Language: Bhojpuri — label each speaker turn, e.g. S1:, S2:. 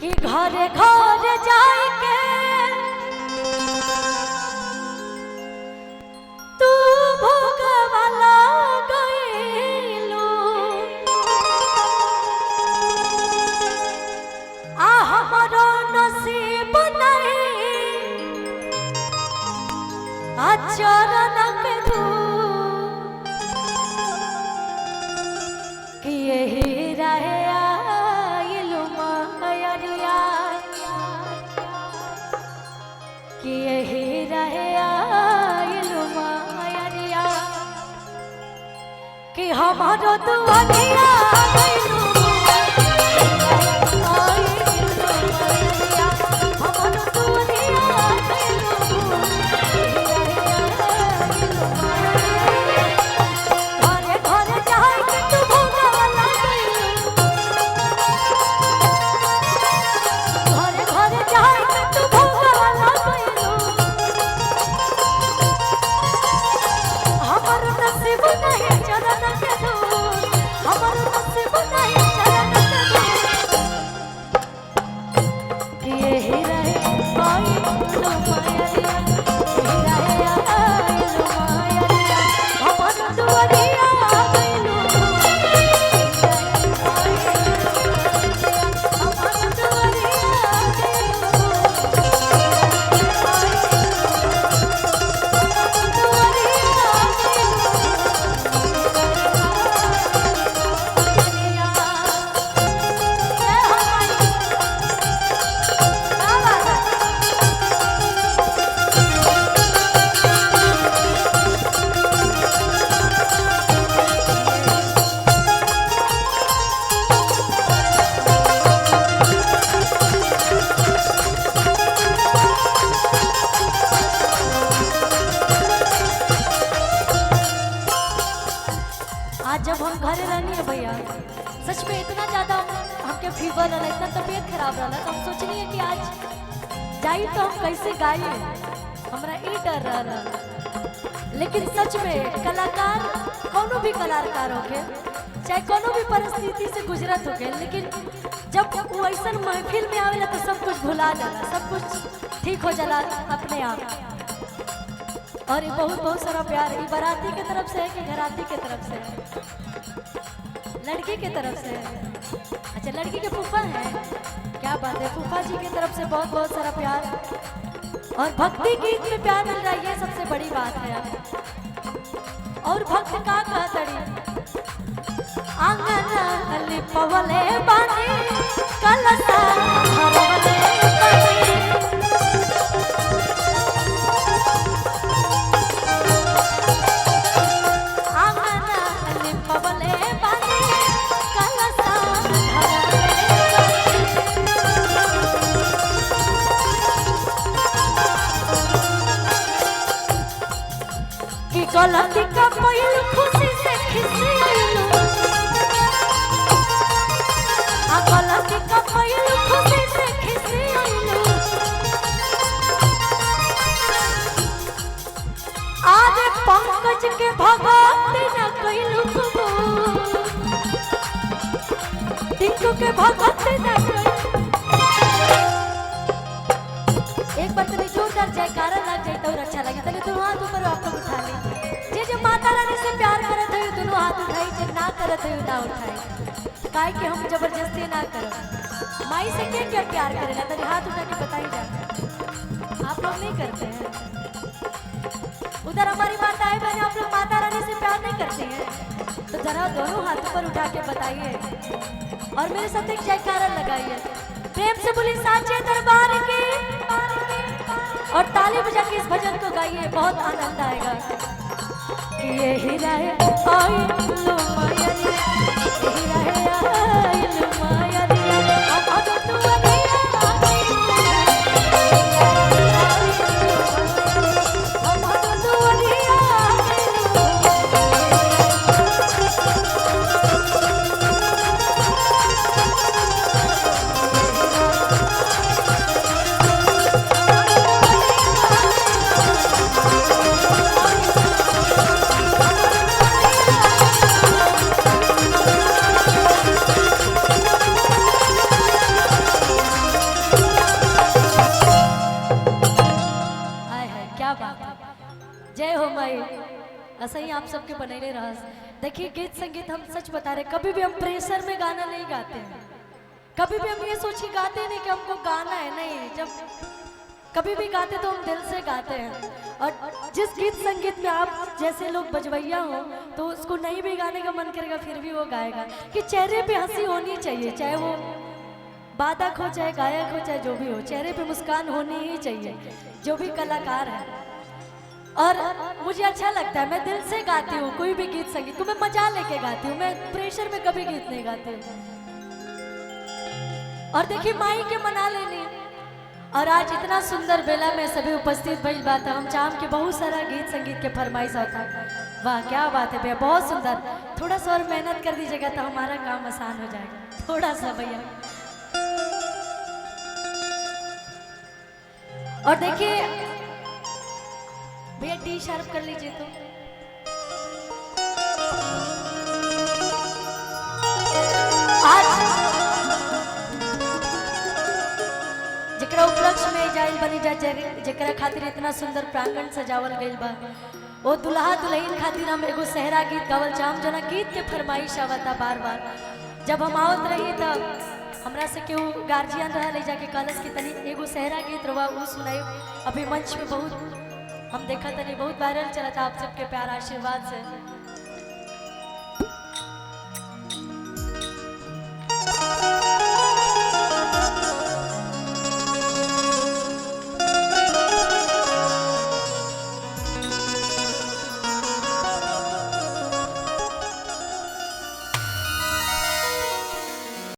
S1: कि घरे घरे जाके तू भोगवाला गइलू आ हमरो नसीब नहीं आ चरण के तू कि यही रहे कि यही रहे आइलू मायरिया कि हमारो दुआरिया गइलू हमारो दुआरिया गइलू घरे घरे जाए के तू भोगवाला गइलू घरे घरे जाए के तू भोगवाला गइलू हमर नसीब नहीं चरण के दूर हमर नसीब नहीं चरण के दूर कि यही रहे आइलू मायरिया यही रहे आइलू मायरिया हमर दुआरिया गइलू हमर दुआरिया आज जब हम घरे रहनी है भैया सच में इतना ज्यादा हमके फीवर रहा इतना तबीयत खराब रहा तो हम सोचनी है कि आज जाई तो हम कैसे गाई हमरा ई डर रहा लेकिन सच में कलाकार कोनो भी कलाकार होके चाहे कोनो भी परिस्थिति से गुजरत होके लेकिन जब वो ऐसा महफिल में आवेला तो सब कुछ भुला जाला सब कुछ ठीक हो जाला अपने आप और ये बहुत बहुत सारा प्यार ये बाराती के तरफ से है कि घराती के तरफ से लड़की के तरफ से अच्छा लड़की के फूफा है क्या बात है फूफा जी की तरफ से बहुत बहुत सारा प्यार और भक्ति गीत में प्यार मिल रहा है ये सबसे बड़ी बात है और भक्त का कहतड़ी आंगन लिपवले बानी कलसा भरवले बानी गलती का पहिल खुशी से खिसी आइलू आ गलती का पहिल खुशी से खिसी आइलू आज पंकज के भगवती न कइलू टिंकू के भगवती न एक बार तनी जोरदार जयकारा लग जाए तो अच्छा लगे तनी दोनों हाथ ऊपर आप लोग उठा ले जे माता रानी से प्यार करत है दोनों हाथ उठाई जे ना करत है ना उठाई काहे कि हम जबरदस्ती ना करब माई से क्या प्यार करेला तनी हाथ उठा के बताई जा आप लोग नहीं करते हैं उधर हमारी माताएं बहनें आप लोग माता रानी से प्यार नहीं करते हैं तो जरा दोनों हाथ ऊपर उठा के बताइए और मेरे साथ एक जयकारा लगाइए प्रेम से बोली साचे दरबार की और ताली बजा के इस भजन को गाइए बहुत आनंद आएगा कि यही रहे आइलू मायरिया यही रहे आइलू मायरिया हमरो दुआरिया हमरो दुआरिया माई ऐसा ही आप सबके बनैले रहा। देखिए गीत संगीत हम सच बता रहे, कभी भी हम प्रेशर में गाना नहीं गाते हैं, कभी भी हम ये सोच के गाते नहीं कि हमको गाना है, नहीं। जब कभी भी गाते तो हम दिल से गाते हैं। और जिस गीत संगीत में आप जैसे लोग बजवैया हो तो उसको नहीं भी गाने का मन करेगा फिर भी वो गाएगा कि चेहरे पे हंसी होनी चाहिए, चाहे वो वादक हो चाहे गायक हो चाहे जो भी हो, चेहरे पे मुस्कान होनी ही चाहिए जो भी कलाकार है। और मुझे अच्छा लगता है, मैं दिल से गाती हूँ कोई भी गीत संगीत को, मैं मजा लेके गाती हूँ, मैं प्रेशर में कभी गीत नहीं गाती हूँ। और देखिए माई के मना लेनी। और आज इतना सुंदर बेला में सभी उपस्थित भइल बात, हम चाहम कि बहुत सारा गीत संगीत के फरमाइश होता। वाह क्या बात है भैया, बहुत सुंदर। थोड़ा सा और मेहनत कर दीजिएगा तो हमारा काम आसान हो जाएगा, थोड़ा सा भैया। और देखिए भैया डी शार्प कर लीजिए तो। आज जकरा उपलक्ष्य में जाइल बनी जा, जकरा खातिर इतना सुंदर प्रांगण सजावल गइल बा, वो दुल्हा दुल्हन खातिर हम एगो सहरा गीत गावल चाहम, जना गीत के फरमाइश आवता बार बार। जब हम आवत रही तब हमरा से केहू गार्जियन रहा ले जाके कॉलेज की तनी एगो सहरा गीत रवा वो सुनाई। अभी मंच में बहुत हम देखा तनी बहुत वायरल चला था आप सबके प्यार आशीर्वाद से।